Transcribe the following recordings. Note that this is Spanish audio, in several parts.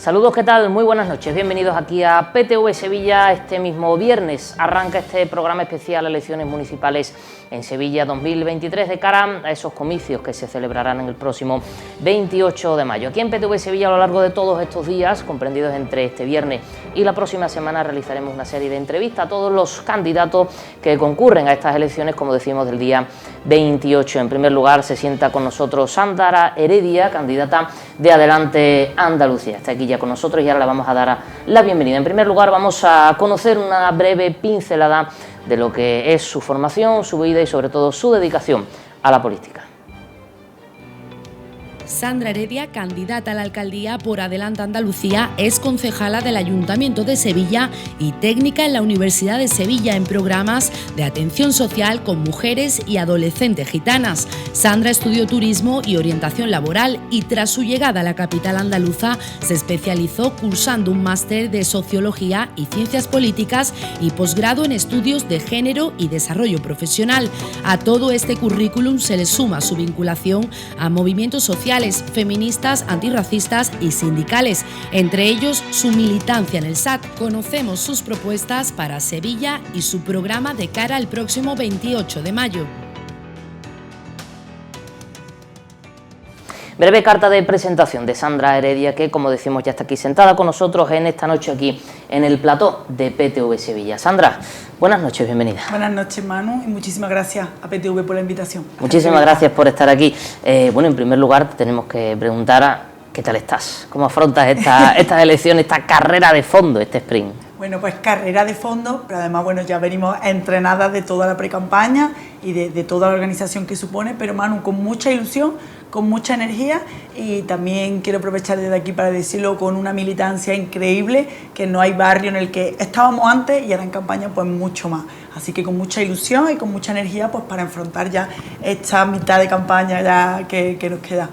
Saludos, ¿qué tal? Muy buenas noches, bienvenidos aquí a PTV Sevilla. Este mismo viernes arranca este programa especial Elecciones Municipales en Sevilla 2023 de cara a esos comicios que se celebrarán en el próximo 28 de mayo. Aquí en PTV Sevilla, a lo largo de todos estos días, comprendidos entre este viernes y la próxima semana, realizaremos una serie de entrevistas a todos los candidatos que concurren a estas elecciones, como decimos, del día 28. En primer lugar, se sienta con nosotros Sandra Heredia, candidata de Adelante Andalucía. Está aquí ya con nosotros y ahora le vamos a dar la bienvenida. En primer lugar, vamos a conocer una breve pincelada de lo que es su formación, su vida y sobre todo su dedicación a la política. Sandra Heredia, candidata a la alcaldía por Adelante Andalucía, es concejala del Ayuntamiento de Sevilla y técnica en la Universidad de Sevilla en programas de atención social con mujeres y adolescentes gitanas. Sandra estudió turismo y orientación laboral y tras su llegada a la capital andaluza se especializó cursando un máster de Sociología y Ciencias Políticas y posgrado en Estudios de Género y Desarrollo Profesional. A todo este currículum se le suma su vinculación a movimientos sociales, feministas, antirracistas y sindicales, entre ellos su militancia en el SAT. Conocemos sus propuestas para Sevilla y su programa de cara al próximo 28 de mayo. Breve carta de presentación de Sandra Heredia, que, como decimos, ya está aquí sentada con nosotros en esta noche aquí en el plató de PTV Sevilla. Sandra, buenas noches, bienvenida. Buenas noches, Manu, y muchísimas gracias a PTV por la invitación. Muchísimas gracias por estar aquí. Bueno, en primer lugar, tenemos que preguntar ¿qué tal estás? ¿Cómo afrontas estas elecciones, esta carrera de fondo, este sprint? Bueno, pues carrera de fondo, pero además, bueno, ya venimos entrenadas de toda la precampaña y de toda la organización que supone, pero Manu, con mucha ilusión, con mucha energía, y también quiero aprovechar desde aquí para decirlo, con una militancia increíble, que no hay barrio en el que estábamos antes y ahora en campaña pues mucho más. Así que con mucha ilusión y con mucha energía pues para enfrentar ya esta mitad de campaña ya que nos queda.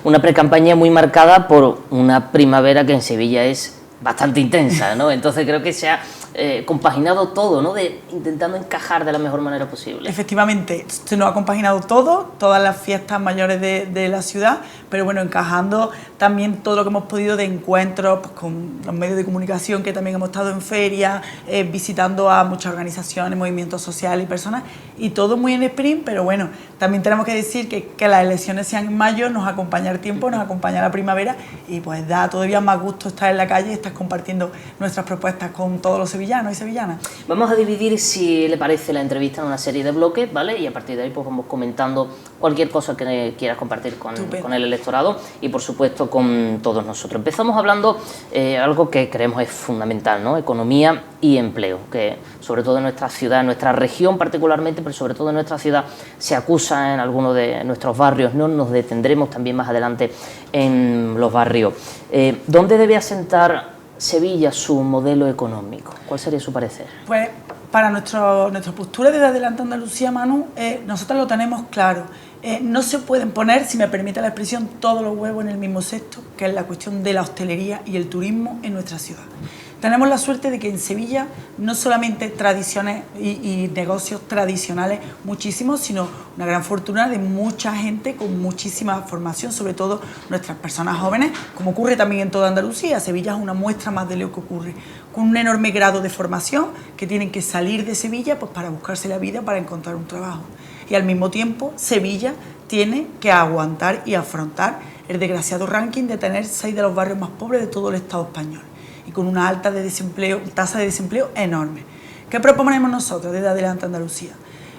Una precampaña muy marcada por una primavera que en Sevilla es bastante intensa, ¿no? Entonces creo que se ha compaginado todo, ¿no? Intentando encajar de la mejor manera posible. Efectivamente, se nos ha compaginado todo, todas las fiestas mayores de la ciudad, pero bueno, encajando también todo lo que hemos podido de encuentros pues, con los medios de comunicación, que también hemos estado en ferias, visitando a muchas organizaciones, movimientos sociales y personas, y todo muy en sprint, pero bueno, también tenemos que decir que las elecciones sean en mayo, nos acompaña el tiempo, nos acompaña la primavera, y pues da todavía más gusto estar en la calle y estar compartiendo nuestras propuestas con todos los sevillanos y sevillanas. Vamos a dividir, si le parece, la entrevista en una serie de bloques, ¿vale? Y a partir de ahí pues vamos comentando cualquier cosa que quieras compartir con el electorado y por supuesto con todos nosotros. Empezamos hablando algo que creemos es fundamental, ¿no? Economía y empleo, que sobre todo en nuestra ciudad, en nuestra región particularmente, pero sobre todo en nuestra ciudad se acusa en algunos de nuestros barrios, ¿no? Nos detendremos también más adelante en los barrios. ¿Dónde debe asentar Sevilla su modelo económico? ¿Cuál sería su parecer? Pues para nuestra postura desde Adelante Andalucía, Manu, nosotros lo tenemos claro. No se pueden poner, si me permite la expresión, todos los huevos en el mismo cesto, que es la cuestión de la hostelería y el turismo en nuestra ciudad. Tenemos la suerte de que en Sevilla no solamente tradiciones y negocios tradicionales muchísimos, sino una gran fortuna de mucha gente con muchísima formación, sobre todo nuestras personas jóvenes, como ocurre también en toda Andalucía. Sevilla es una muestra más de lo que ocurre, con un enorme grado de formación, que tienen que salir de Sevilla pues, para buscarse la vida, para encontrar un trabajo. Y al mismo tiempo, Sevilla tiene que aguantar y afrontar el desgraciado ranking de tener 6 de los barrios más pobres de todo el Estado español, y con una alta tasa de desempleo enorme. ¿Qué proponemos nosotros desde Adelante Andalucía?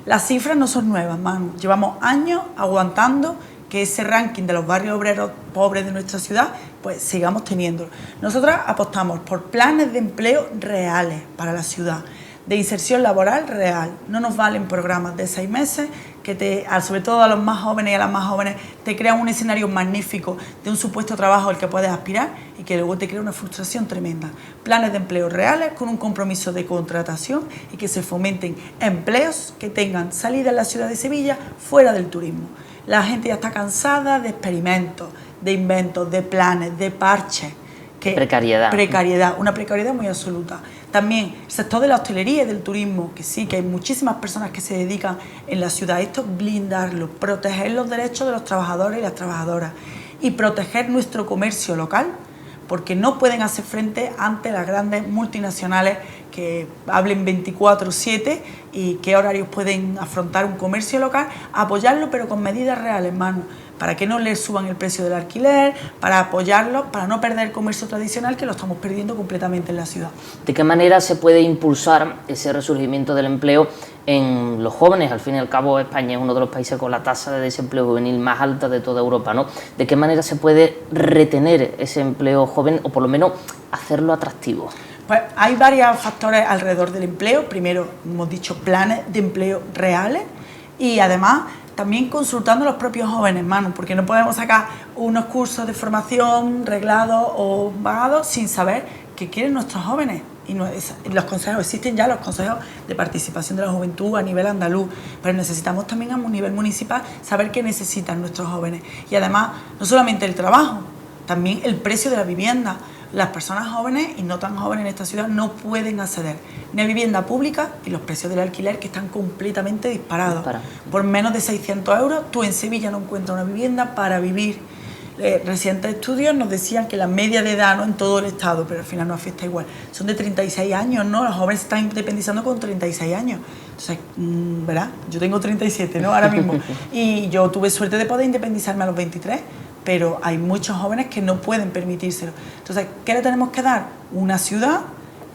Las cifras no son nuevas, Manu. Llevamos años aguantando que ese ranking de los barrios obreros pobres de nuestra ciudad, pues sigamos teniéndolo. Nosotras apostamos por planes de empleo reales para la ciudad, de inserción laboral real. No nos valen programas de 6 meses que sobre todo a los más jóvenes y a las más jóvenes te crean un escenario magnífico de un supuesto trabajo al que puedes aspirar y que luego te crea una frustración tremenda. Planes de empleo reales con un compromiso de contratación y que se fomenten empleos que tengan salida en la ciudad de Sevilla fuera del turismo. La gente ya está cansada de experimentos, de inventos, de planes, de parches. Precariedad, una precariedad muy absoluta. También el sector de la hostelería y del turismo, que sí, que hay muchísimas personas que se dedican en la ciudad. Esto es blindarlo, proteger los derechos de los trabajadores y las trabajadoras y proteger nuestro comercio local, porque no pueden hacer frente ante las grandes multinacionales que hablen 24/7 y qué horarios pueden afrontar un comercio local, apoyarlo pero con medidas reales, Manu, para que no les suban el precio del alquiler, para apoyarlos, para no perder el comercio tradicional que lo estamos perdiendo completamente en la ciudad. ¿De qué manera se puede impulsar ese resurgimiento del empleo en los jóvenes? Al fin y al cabo, España es uno de los países con la tasa de desempleo juvenil más alta de toda Europa, ¿no? ¿De qué manera se puede retener ese empleo joven o por lo menos hacerlo atractivo? Pues hay varios factores alrededor del empleo. Primero, hemos dicho, planes de empleo reales y además también consultando a los propios jóvenes, Manu, porque no podemos sacar unos cursos de formación reglados o pagados sin saber qué quieren nuestros jóvenes. Y los consejos, existen ya los consejos de participación de la juventud a nivel andaluz, pero necesitamos también a nivel municipal saber qué necesitan nuestros jóvenes. Y además, no solamente el trabajo, también el precio de la vivienda. Las personas jóvenes y no tan jóvenes en esta ciudad no pueden acceder ni a vivienda pública y los precios del alquiler que están completamente disparados. Por menos de 600 euros tú en Sevilla no encuentras una vivienda para vivir. Recientes estudios nos decían que la media de edad, ¿no?, en todo el estado, pero al final no afecta igual, son de 36 años, ¿no? Los jóvenes se están independizando con 36 años. Entonces, ¿verdad? Yo tengo 37, ¿no?, ahora mismo. Y yo tuve suerte de poder independizarme a los 23. Pero hay muchos jóvenes que no pueden permitírselo. Entonces, ¿qué le tenemos que dar? Una ciudad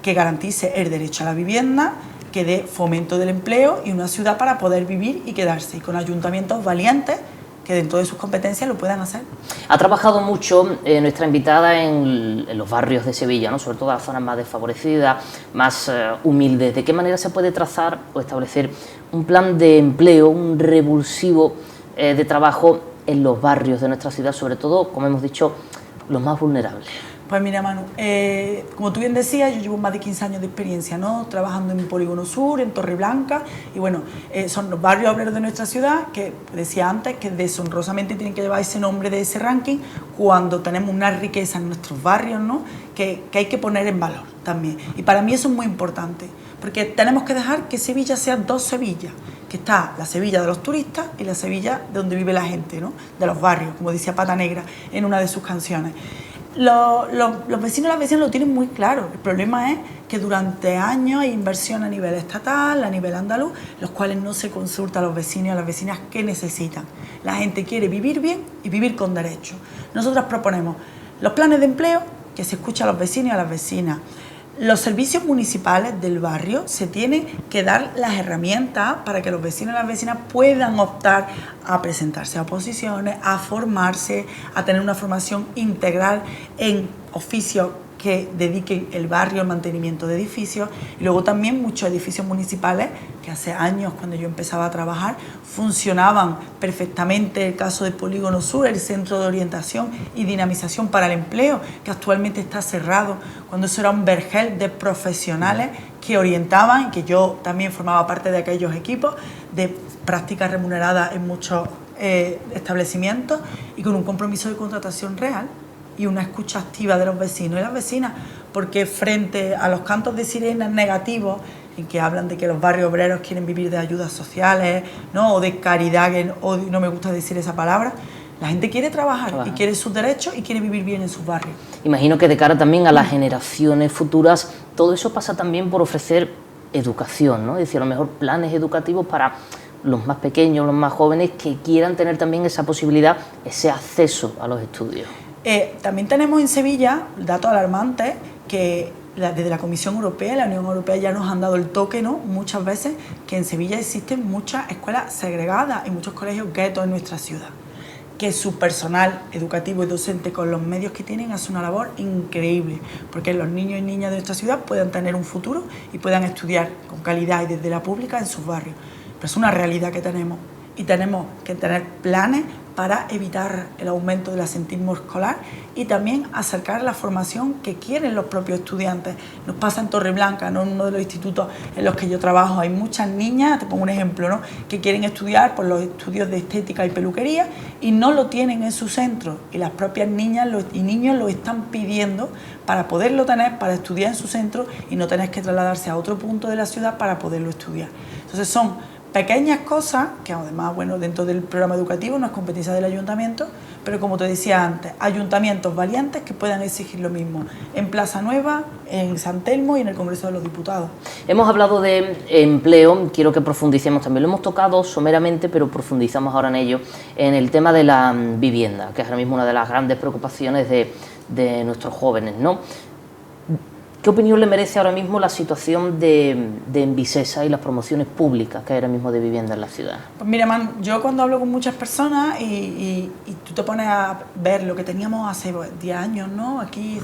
que garantice el derecho a la vivienda, que dé fomento del empleo y una ciudad para poder vivir y quedarse, y con ayuntamientos valientes que dentro de sus competencias lo puedan hacer. Ha trabajado mucho nuestra invitada en los barrios de Sevilla, ¿no?, sobre todo las zonas más desfavorecidas, más humildes. ¿De qué manera se puede trazar o establecer un plan de empleo, un revulsivo de trabajo en los barrios de nuestra ciudad, sobre todo, como hemos dicho, los más vulnerables? Pues mira, Manu, como tú bien decías, yo llevo más de 15 años de experiencia, ¿no?, trabajando en Polígono Sur, en Torreblanca, y bueno, son los barrios obreros de nuestra ciudad que decía antes que deshonrosamente tienen que llevar ese nombre de ese ranking cuando tenemos una riqueza en nuestros barrios, ¿no?, que hay que poner en valor también. Y para mí eso es muy importante, porque tenemos que dejar que Sevilla sea dos Sevillas, que está la Sevilla de los turistas y la Sevilla de donde vive la gente, ¿no?, de los barrios, como decía Pata Negra en una de sus canciones. Los vecinos y las vecinas lo tienen muy claro. El problema es que durante años hay inversión a nivel estatal, a nivel andaluz, los cuales no se consulta a los vecinos y a las vecinas qué necesitan. La gente quiere vivir bien y vivir con derechos. Nosotros proponemos los planes de empleo, que se escucha a los vecinos y a las vecinas. Los servicios municipales del barrio se tienen que dar las herramientas para que los vecinos y las vecinas puedan optar a presentarse a oposiciones, a formarse, a tener una formación integral en oficios que dediquen el barrio al mantenimiento de edificios, y luego también muchos edificios municipales que hace años, cuando yo empezaba a trabajar, funcionaban perfectamente. El caso del Polígono Sur, el Centro de Orientación y Dinamización para el Empleo, que actualmente está cerrado, cuando eso era un vergel de profesionales que orientaban, y que yo también formaba parte de aquellos equipos de prácticas remuneradas en muchos establecimientos, y con un compromiso de contratación real y una escucha activa de los vecinos y las vecinas, porque frente a los cantos de sirenas negativos en que hablan de que los barrios obreros quieren vivir de ayudas sociales, ¿no?, o de caridad, que no me gusta decir esa palabra, la gente quiere trabajar y quiere sus derechos y quiere vivir bien en sus barrios. Imagino que de cara también a las generaciones futuras, todo eso pasa también por ofrecer educación, ¿no? Es decir, a lo mejor planes educativos para los más pequeños, los más jóvenes, que quieran tener también esa posibilidad, ese acceso a los estudios. También tenemos en Sevilla datos alarmantes que desde la Comisión Europea, la Unión Europea ya nos han dado el toque, ¿no?, muchas veces, que en Sevilla existen muchas escuelas segregadas y muchos colegios guetos en nuestra ciudad, que su personal educativo y docente, con los medios que tienen, hace una labor increíble, porque los niños y niñas de nuestra ciudad puedan tener un futuro y puedan estudiar con calidad y desde la pública en sus barrios. Pero es una realidad que tenemos, y tenemos que tener planes para evitar el aumento del asentismo escolar y también acercar la formación que quieren los propios estudiantes. Nos pasa en Torreblanca, ¿no?, en uno de los institutos en los que yo trabajo, hay muchas niñas, te pongo un ejemplo, ¿no?, que quieren estudiar por los estudios de estética y peluquería y no lo tienen en su centro, y las propias niñas y niños lo están pidiendo para poderlo tener, para estudiar en su centro y no tener que trasladarse a otro punto de la ciudad para poderlo estudiar. Entonces son pequeñas cosas que además, bueno, dentro del programa educativo no es competencia del ayuntamiento, pero como te decía antes, ayuntamientos valientes que puedan exigir lo mismo en Plaza Nueva, en San Telmo y en el Congreso de los Diputados. Hemos hablado de empleo, quiero que profundicemos también, lo hemos tocado someramente, pero profundizamos ahora en ello, en el tema de la vivienda, que es ahora mismo una de las grandes preocupaciones de nuestros jóvenes, ¿no? ¿Qué opinión le merece ahora mismo la situación de Envisesa y las promociones públicas que hay ahora mismo de vivienda en la ciudad? Pues mira, yo cuando hablo con muchas personas y tú te pones a ver lo que teníamos hace 10 años, ¿no? Aquí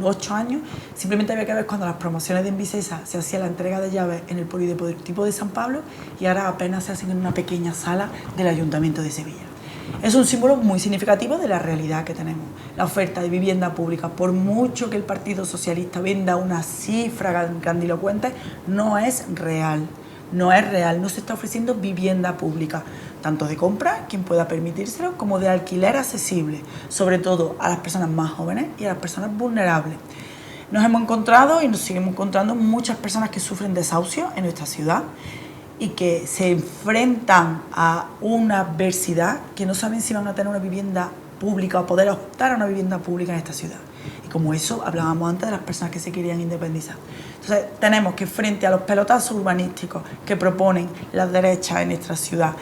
8 años, simplemente había que ver cuando las promociones de Envisesa se hacía la entrega de llaves en el Polideportivo de San Pablo y ahora apenas se hacen en una pequeña sala del Ayuntamiento de Sevilla. Es un símbolo muy significativo de la realidad que tenemos. La oferta de vivienda pública, por mucho que el Partido Socialista venda una cifra grandilocuente, no es real. No es real, no se está ofreciendo vivienda pública, tanto de compra, quien pueda permitírselo, como de alquiler accesible, sobre todo a las personas más jóvenes y a las personas vulnerables. Nos hemos encontrado y nos seguimos encontrando muchas personas que sufren desahucio en nuestra ciudad y que se enfrentan a una adversidad que no saben si van a tener una vivienda pública o poder optar a una vivienda pública en esta ciudad. Y como eso, hablábamos antes de las personas que se querían independizar. Entonces, tenemos que frente a los pelotazos urbanísticos que proponen las derechas en nuestra ciudad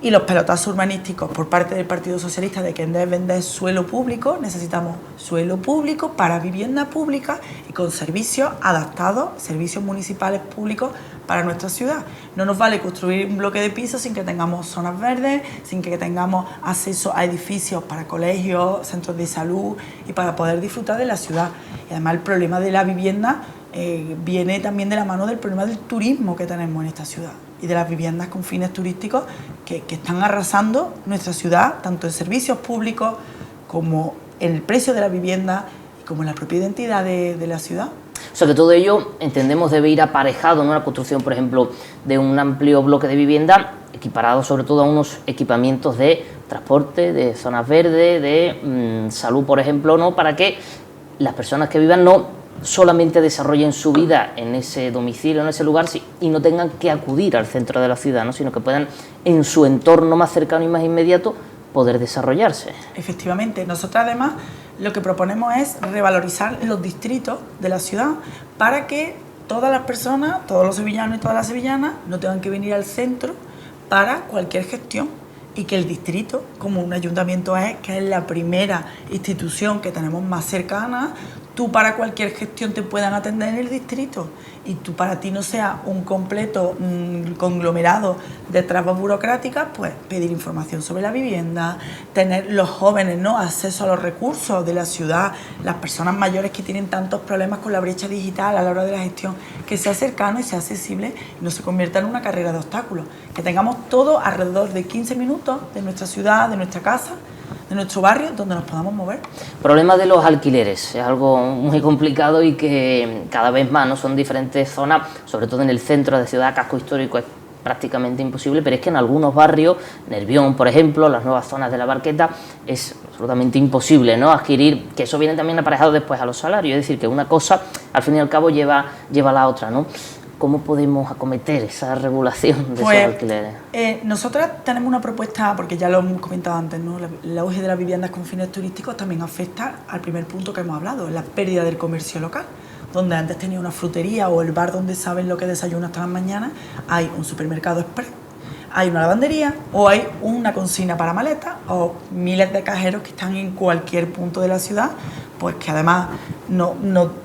y los pelotazos urbanísticos por parte del Partido Socialista de que en vez de vender suelo público, necesitamos suelo público para vivienda pública y con servicios adaptados, servicios municipales públicos para nuestra ciudad. No nos vale construir un bloque de pisos sin que tengamos zonas verdes, sin que tengamos acceso a edificios para colegios, centros de salud y para poder disfrutar de la ciudad. Y además el problema de la vivienda viene también de la mano del problema del turismo que tenemos en esta ciudad y de las viviendas con fines turísticos que están arrasando nuestra ciudad, tanto en servicios públicos como en el precio de la vivienda y como en la propia identidad de la ciudad. O sea que todo ello, entendemos, debe ir aparejado en una construcción, por ejemplo, de un amplio bloque de vivienda, equiparado sobre todo a unos equipamientos de transporte, de zonas verdes, de salud, por ejemplo, ¿no? Para que las personas que vivan no solamente desarrollen su vida en ese domicilio, en ese lugar, y no tengan que acudir al centro de la ciudad, ¿no? Sino que puedan, en su entorno más cercano y más inmediato, poder desarrollarse. Efectivamente, nosotros además lo que proponemos es revalorizar los distritos de la ciudad para que todas las personas, todos los sevillanos y todas las sevillanas no tengan que venir al centro para cualquier gestión y que el distrito, como un ayuntamiento es, que es la primera institución que tenemos más cercana, tú para cualquier gestión te puedan atender en el distrito y tú para ti no sea un completo conglomerado de trabas burocráticas, pues pedir información sobre la vivienda, tener los jóvenes, ¿no?, acceso a los recursos de la ciudad, las personas mayores que tienen tantos problemas con la brecha digital a la hora de la gestión, que sea cercano y sea accesible y no se convierta en una carrera de obstáculos, que tengamos todo alrededor de 15 minutos de nuestra ciudad, de nuestra casa, de nuestro barrio, donde nos podamos mover. El problema de los alquileres es algo muy complicado y que cada vez más, ¿no?, son diferentes zonas, sobre todo en el centro de ciudad, casco histórico, es prácticamente imposible, pero es que en algunos barrios, Nervión, por ejemplo, las nuevas zonas de la Barqueta, es absolutamente imposible, ¿no?, adquirir, que eso viene también aparejado después a los salarios, es decir, que una cosa, al fin y al cabo, lleva a la otra, ¿no? ¿Cómo podemos acometer esa regulación de esos alquileres? Nosotras tenemos una propuesta, porque ya lo hemos comentado antes, ¿no? El auge de las viviendas con fines turísticos también afecta al primer punto que hemos hablado, la pérdida del comercio local. Donde antes tenía una frutería o el bar donde saben lo que desayuno hasta las mañanas, hay un supermercado express, hay una lavandería o hay una cocina para maletas o miles de cajeros que están en cualquier punto de la ciudad, pues que además no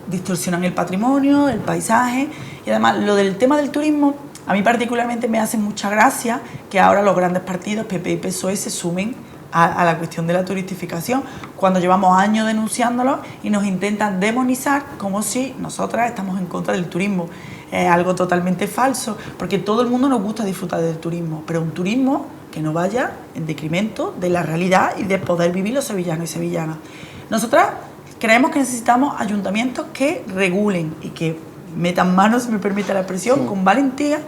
distorsionan el patrimonio, el paisaje. Y además lo del tema del turismo, a mí particularmente me hace mucha gracia que ahora los grandes partidos, PP y PSOE, se sumen a la cuestión de la turistificación, cuando llevamos años denunciándolo y nos intentan demonizar como si nosotras estamos en contra del turismo. Es algo totalmente falso, porque todo el mundo nos gusta disfrutar del turismo, pero un turismo que no vaya en decremento de la realidad y de poder vivir los sevillanos y sevillanas. Nosotras creemos que necesitamos ayuntamientos que regulen y que metan manos, si me permite la expresión, sí, con valentía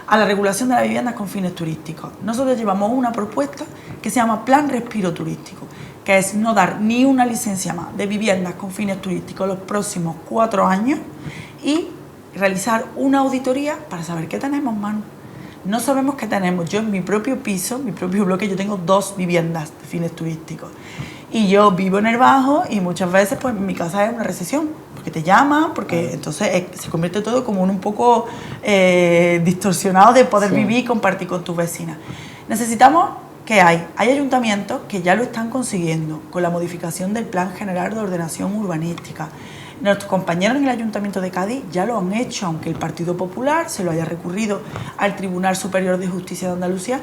a la regulación de las viviendas con fines turísticos. Nosotros llevamos una propuesta que se llama Plan Respiro Turístico, que es no dar ni una licencia más de viviendas con fines turísticos los próximos 4 años y realizar una auditoría para saber qué tenemos, mano. No sabemos qué tenemos. Yo en mi propio piso, mi propio bloque, yo tengo 2 viviendas de fines turísticos. y yo vivo en el Bajo y muchas veces pues mi casa es una recesión, porque te llaman, porque entonces se convierte todo como un poco distorsionado de poder vivir y compartir con tus vecinas. Necesitamos que hay ayuntamientos que ya lo están consiguiendo con la modificación del Plan General de Ordenación Urbanística. Nuestros compañeros en el Ayuntamiento de Cádiz ya lo han hecho, aunque el Partido Popular se lo haya recurrido al Tribunal Superior de Justicia de Andalucía.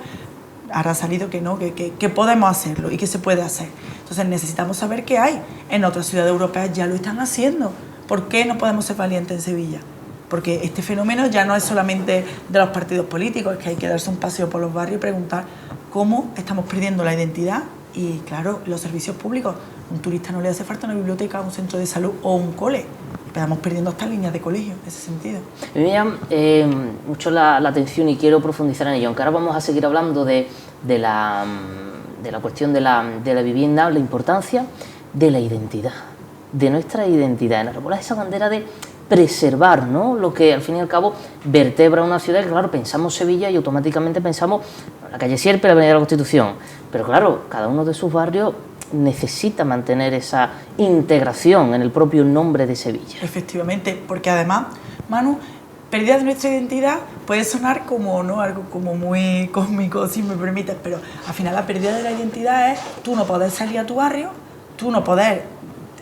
Ahora ha salido que no, que podemos hacerlo y que se puede hacer. Entonces necesitamos saber qué hay. En otras ciudades europeas ya lo están haciendo. ¿Por qué no podemos ser valientes en Sevilla? Porque este fenómeno ya no es solamente de los partidos políticos, es que hay que darse un paseo por los barrios y preguntar cómo estamos perdiendo la identidad y, claro, los servicios públicos. A un turista no le hace falta una biblioteca, un centro de salud o un cole. Estamos perdiendo hasta líneas de colegio en ese sentido. Me llama mucho la atención y quiero profundizar en ello, aunque ahora vamos a seguir hablando de la cuestión de la vivienda, la importancia de la identidad, de nuestra identidad, en enarbolar esa bandera de preservar, ¿no?, lo que al fin y al cabo vertebra una ciudad. Claro, pensamos Sevilla y automáticamente pensamos la calle Sierpe, la Avenida de la Constitución, pero claro, cada uno de sus barrios necesita mantener esa integración en el propio nombre de Sevilla. Efectivamente, porque además, Manu, pérdida de nuestra identidad puede sonar como, ¿no?, algo como muy cósmico, si me permites, pero al final la pérdida de la identidad es tú no poder salir a tu barrio, tú no poder,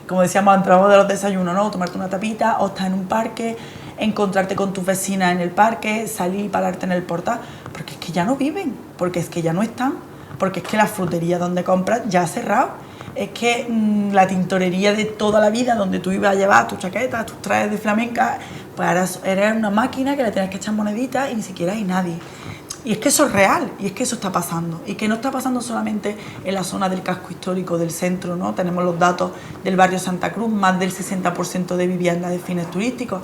como decíamos antes de los desayunos, ¿no?, tomarte una tapita o estar en un parque, encontrarte con tus vecinas en el parque, salir y pararte en el portal, porque es que ya no viven, porque es que ya no están, porque es que la frutería donde compras ya ha cerrado, es que la tintorería de toda la vida donde tú ibas a llevar tus chaquetas, tus trajes de flamenca, pues ahora eres una máquina que le tienes que echar moneditas y ni siquiera hay nadie. Y es que eso es real, y es que eso está pasando, y que no está pasando solamente en la zona del casco histórico del centro, ¿no? Tenemos los datos del barrio Santa Cruz, más del 60% de viviendas de fines turísticos.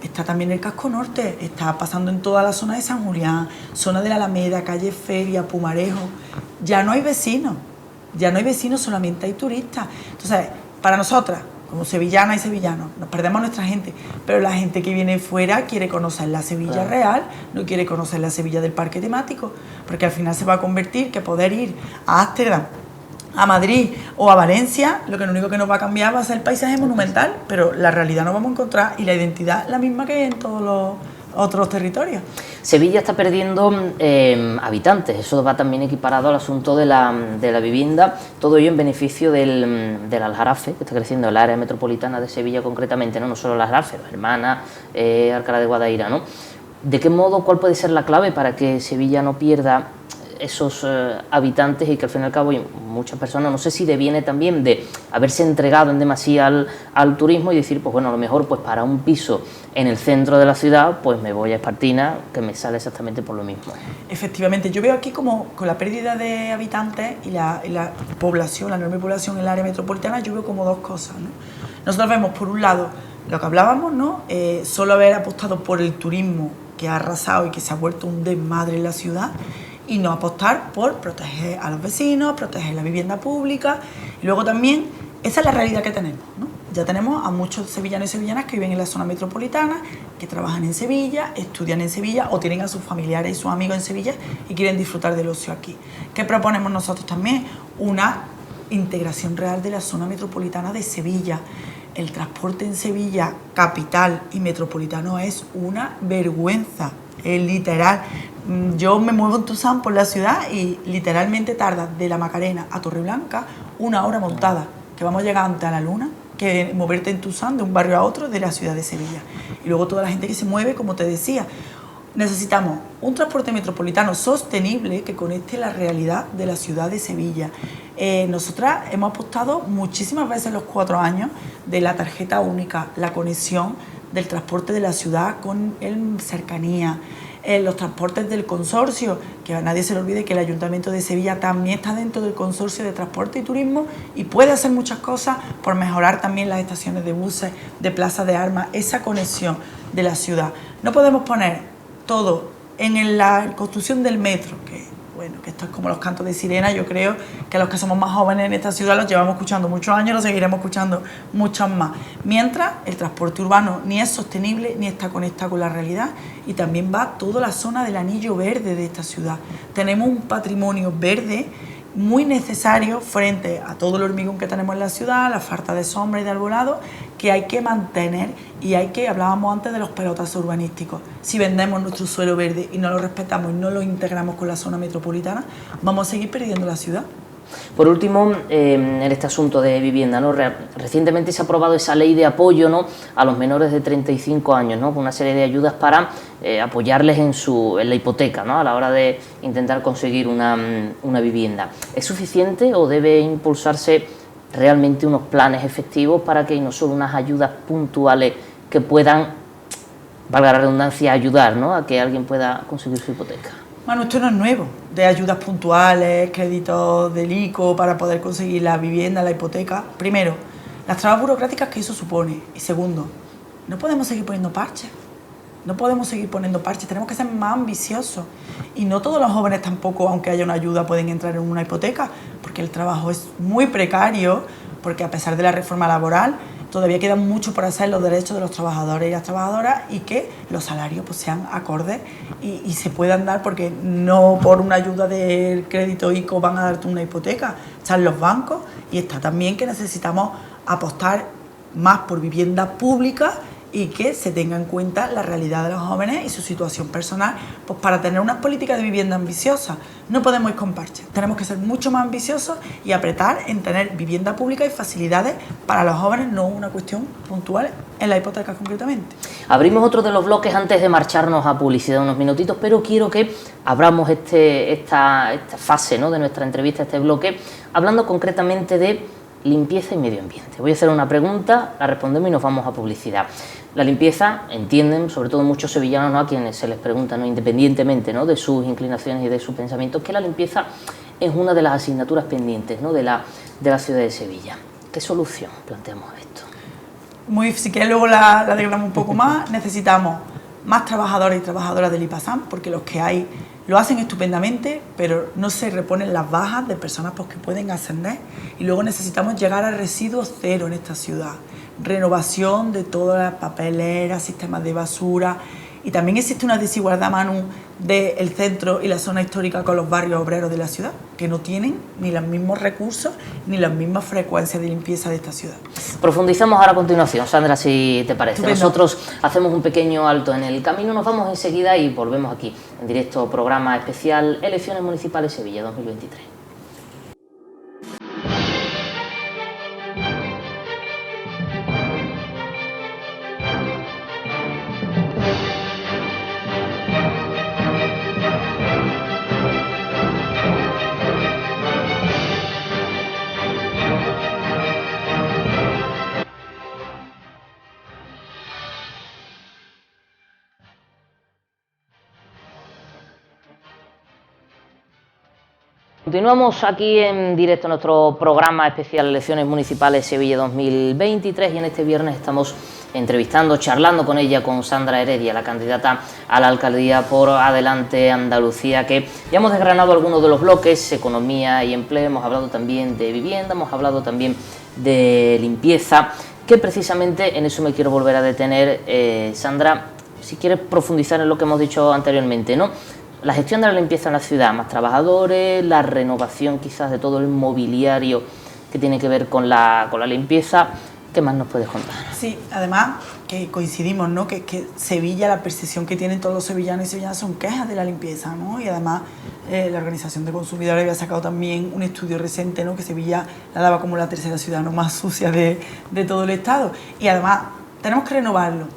Está también el casco norte, está pasando en toda la zona de San Julián, zona de la Alameda, calle Feria, Pumarejo. Ya no hay vecinos, solamente hay turistas. Entonces, para nosotras, como sevillanas y sevillanos, nos perdemos nuestra gente, pero la gente que viene fuera quiere conocer la Sevilla real, no quiere conocer la Sevilla del parque temático, porque al final se va a convertir que poder ir a Ámsterdam, a Madrid o a Valencia, lo único que nos va a cambiar va a ser el paisaje monumental, pero la realidad no vamos a encontrar y la identidad la misma que en todos los otros territorios. Sevilla está perdiendo habitantes, eso va también equiparado al asunto de la vivienda, todo ello en beneficio del Aljarafe, que está creciendo, el área metropolitana de Sevilla concretamente, no solo el Aljarafe, las Hermanas, Alcalá de Guadaira, ¿no? ¿De qué modo, cuál puede ser la clave para que Sevilla no pierda esos habitantes y que al fin y al cabo muchas personas, no sé si deviene también de haberse entregado en demasía al turismo y decir, pues bueno, a lo mejor pues para un piso en el centro de la ciudad pues me voy a Espartina, que me sale exactamente por lo mismo? Efectivamente, yo veo aquí como con la pérdida de habitantes y la población, la enorme población en el área metropolitana, yo veo como dos cosas, ¿no? Nosotros vemos por un lado lo que hablábamos, ¿no? Solo haber apostado por el turismo que ha arrasado y que se ha vuelto un desmadre en la ciudad, y no apostar por proteger a los vecinos, proteger la vivienda pública. Y luego también, esa es la realidad que tenemos, ¿no? Ya tenemos a muchos sevillanos y sevillanas que viven en la zona metropolitana, que trabajan en Sevilla, estudian en Sevilla o tienen a sus familiares y sus amigos en Sevilla y quieren disfrutar del ocio aquí. ¿Qué proponemos nosotros también? Una integración real de la zona metropolitana de Sevilla. El transporte en Sevilla, capital y metropolitano, es una vergüenza, es literal. Yo me muevo en Tusán por la ciudad y literalmente tarda de la Macarena a Torreblanca 1 hora montada, que vamos llegando a la luna, que moverte en Tusán de un barrio a otro de la ciudad de Sevilla. Y luego toda la gente que se mueve, como te decía. Necesitamos un transporte metropolitano sostenible que conecte la realidad de la ciudad de Sevilla. Nosotras hemos apostado muchísimas veces en los 4 años de la tarjeta única, la conexión del transporte de la ciudad con el cercanía, los transportes del consorcio, que a nadie se le olvide que el Ayuntamiento de Sevilla también está dentro del consorcio de transporte y turismo y puede hacer muchas cosas por mejorar también las estaciones de buses, de plazas de armas, esa conexión de la ciudad. No podemos poner todo en la construcción del metro, que bueno, que esto es como los cantos de sirena. Yo creo que los que somos más jóvenes en esta ciudad los llevamos escuchando muchos años, los seguiremos escuchando muchos más. Mientras el transporte urbano ni es sostenible ni está conectado con la realidad, y también va toda la zona del anillo verde de esta ciudad. Tenemos un patrimonio verde muy necesario frente a todo el hormigón que tenemos en la ciudad, la falta de sombra y de arbolado, que hay que mantener y hay que, hablábamos antes de los pelotazos urbanísticos. Si vendemos nuestro suelo verde y no lo respetamos y no lo integramos con la zona metropolitana, vamos a seguir perdiendo la ciudad. Por último, en este asunto de vivienda, ¿no? Recientemente se ha aprobado esa ley de apoyo, ¿no?, a los menores de 35 años, ¿no?, con una serie de ayudas para apoyarles en la hipoteca, ¿no?, a la hora de intentar conseguir una vivienda. ¿Es suficiente o debe impulsarse realmente unos planes efectivos para que no solo unas ayudas puntuales que puedan, valga la redundancia, ayudar, ¿no?, a que alguien pueda conseguir su hipoteca? Bueno, esto no es nuevo, de ayudas puntuales, créditos del ICO para poder conseguir la vivienda, la hipoteca. Primero, las trabas burocráticas que eso supone. Y segundo, no podemos seguir poniendo parches. No podemos seguir poniendo parches, tenemos que ser más ambiciosos. Y no todos los jóvenes tampoco, aunque haya una ayuda, pueden entrar en una hipoteca, porque el trabajo es muy precario, porque a pesar de la reforma laboral, todavía queda mucho por hacer los derechos de los trabajadores y las trabajadoras y que los salarios pues sean acordes y se puedan dar, porque no por una ayuda del crédito ICO van a darte una hipoteca. Están los bancos y está también que necesitamos apostar más por vivienda pública y que se tenga en cuenta la realidad de los jóvenes y su situación personal, pues para tener unas políticas de vivienda ambiciosas. No podemos ir con parches, tenemos que ser mucho más ambiciosos y apretar en tener vivienda pública y facilidades para los jóvenes, no una cuestión puntual en la hipoteca concretamente. Abrimos otro de los bloques antes de marcharnos a publicidad unos minutitos, pero quiero que abramos esta fase, ¿no?, de nuestra entrevista, este bloque, hablando concretamente de limpieza y medio ambiente. Voy a hacer una pregunta, la respondemos y nos vamos a publicidad. La limpieza, entienden, sobre todo muchos sevillanos, ¿no?, a quienes se les pregunta, ¿no?, independientemente, ¿no?, de sus inclinaciones y de sus pensamientos, que la limpieza es una de las asignaturas pendientes, ¿no?, de la ciudad de Sevilla. ¿Qué solución planteamos a esto? Si quieres luego la diagramamos un poco más. Necesitamos más trabajadores y trabajadoras del IPASAM, porque los que hay lo hacen estupendamente, pero no se reponen las bajas de personas pues, que pueden ascender. Y luego necesitamos llegar a residuos cero en esta ciudad. Renovación de todas las papeleras, sistemas de basura. Y también existe una desigualdad, Manu, del centro y la zona histórica con los barrios obreros de la ciudad, que no tienen ni los mismos recursos ni las mismas frecuencias de limpieza de esta ciudad. Profundizamos ahora a continuación, Sandra, si te parece. Estupendo. Nosotros hacemos un pequeño alto en el camino, nos vamos enseguida y volvemos aquí, en directo, programa especial Elecciones Municipales Sevilla 2023. Continuamos aquí en directo nuestro programa especial Elecciones Municipales Sevilla 2023 y en este viernes estamos entrevistando, charlando con ella, con Sandra Heredia, la candidata a la alcaldía por Adelante Andalucía, que ya hemos desgranado algunos de los bloques, economía y empleo, hemos hablado también de vivienda, hemos hablado también de limpieza, que precisamente en eso me quiero volver a detener. Sandra, si quieres profundizar en lo que hemos dicho anteriormente, ¿no? La gestión de la limpieza en la ciudad, más trabajadores, la renovación quizás de todo el mobiliario que tiene que ver con la limpieza. ¿Qué más nos puedes contar? Sí, además que coincidimos, ¿no?, que Sevilla, la percepción que tienen todos los sevillanos y sevillanas son quejas de la limpieza, ¿no? Y además la Organización de Consumidores había sacado también un estudio reciente, ¿no?, que Sevilla la daba como la tercera ciudad no más sucia de todo el estado. Y además tenemos que renovarlo.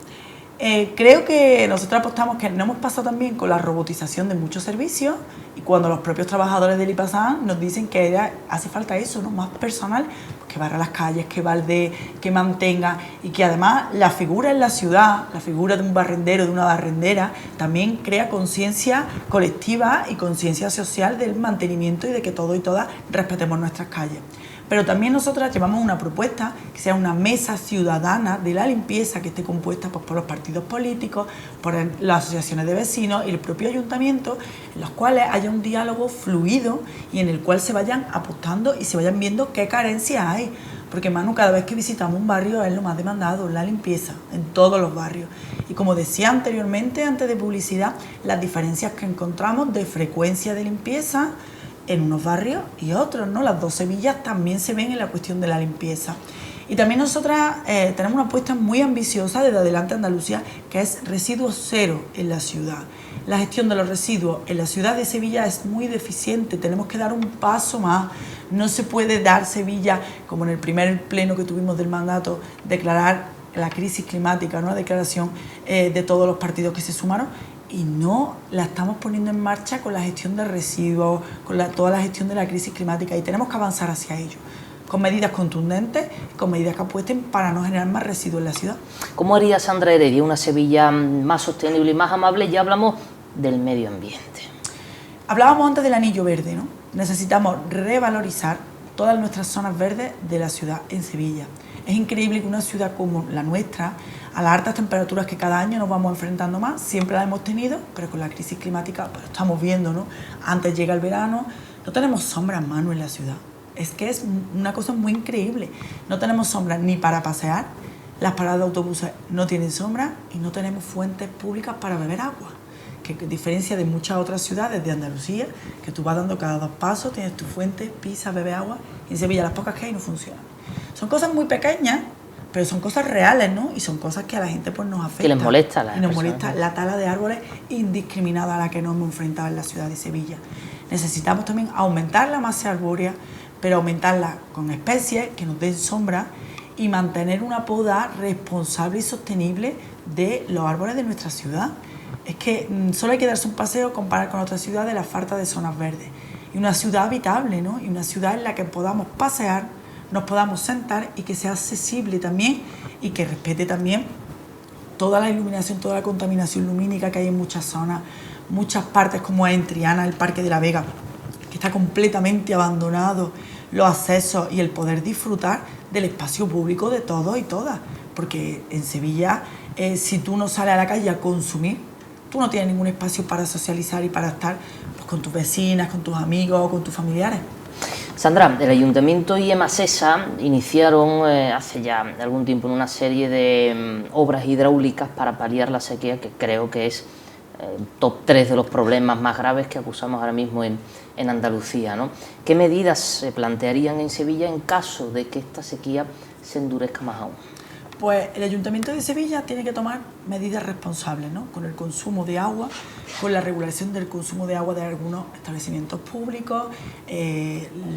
Creo que nosotros apostamos que no hemos pasado también con la robotización de muchos servicios, y cuando los propios trabajadores del IPASAM nos dicen que hace falta eso, ¿no?, más personal, que barra las calles, que balde, que mantenga, y que además la figura en la ciudad, la figura de un barrendero, de una barrendera, también crea conciencia colectiva y conciencia social del mantenimiento y de que todos y todas respetemos nuestras calles. Pero también nosotras llevamos una propuesta que sea una mesa ciudadana de la limpieza, que esté compuesta pues, por los partidos políticos, por las asociaciones de vecinos y el propio ayuntamiento, en los cuales haya un diálogo fluido y en el cual se vayan apostando y se vayan viendo qué carencias hay. Porque, Manu, cada vez que visitamos un barrio es lo más demandado, la limpieza, en todos los barrios. Y como decía anteriormente, antes de publicidad, las diferencias que encontramos de frecuencia de limpieza, en unos barrios y otros, ¿no? Las dos Sevillas también se ven en la cuestión de la limpieza. Y también nosotras tenemos una apuesta muy ambiciosa desde Adelante Andalucía, que es residuos cero en la ciudad. La gestión de los residuos en la ciudad de Sevilla es muy deficiente, tenemos que dar un paso más. No se puede dar Sevilla, como en el primer pleno que tuvimos del mandato, declarar la crisis climática, ¿no? La declaración de todos los partidos que se sumaron, y no la estamos poniendo en marcha con la gestión de residuos, con toda la gestión de la crisis climática, y tenemos que avanzar hacia ello, con medidas contundentes, con medidas que apuesten para no generar más residuos en la ciudad. ¿Cómo haría Sandra Heredia una Sevilla más sostenible y más amable? Ya hablamos del medio ambiente. Hablábamos antes del anillo verde, ¿no? Necesitamos revalorizar todas nuestras zonas verdes de la ciudad en Sevilla. Es increíble que una ciudad como la nuestra, a las altas temperaturas que cada año nos vamos enfrentando más, siempre las hemos tenido, pero con la crisis climática pues, estamos viendo, ¿no? Antes llega el verano, no tenemos sombras, Manu, en la ciudad. Es que es una cosa muy increíble. No tenemos sombras ni para pasear, las paradas de autobuses no tienen sombra y no tenemos fuentes públicas para beber agua. Que a diferencia de muchas otras ciudades de Andalucía, que tú vas dando cada 2 pasos, tienes tu fuente, pisas, bebes agua, y en Sevilla las pocas que hay no funcionan. Son cosas muy pequeñas, pero son cosas reales, ¿no? Y son cosas que a la gente pues, nos afectan. Que les molesta a las y nos personas. molesta la tala de árboles indiscriminada a la que nos hemos enfrentado en la ciudad de Sevilla. Necesitamos también aumentar la masa arbórea, pero aumentarla con especies que nos den sombra y mantener una poda responsable y sostenible de los árboles de nuestra ciudad. Es que solo hay que darse un paseo, comparar con otras ciudades la falta de zonas verdes. Y una ciudad habitable, ¿no? Y una ciudad en la que podamos pasear, nos podamos sentar y que sea accesible también y que respete también toda la iluminación, toda la contaminación lumínica que hay en muchas zonas, muchas partes como en Triana, el Parque de la Vega, que está completamente abandonado, los accesos y el poder disfrutar del espacio público de todos y todas. Porque en Sevilla, si tú no sales a la calle a consumir, tú no tienes ningún espacio para socializar y para estar pues, con tus vecinas, con tus amigos, con tus familiares. Sandra, el Ayuntamiento y Emasesa iniciaron hace ya algún tiempo una serie de obras hidráulicas para paliar la sequía, que creo que es top 3 de los problemas más graves que acusamos ahora mismo en Andalucía, ¿no? ¿Qué medidas se plantearían en Sevilla en caso de que esta sequía se endurezca más aún? Pues el Ayuntamiento de Sevilla tiene que tomar medidas responsables, ¿no? Con el consumo de agua, con la regulación del consumo de agua de algunos establecimientos públicos.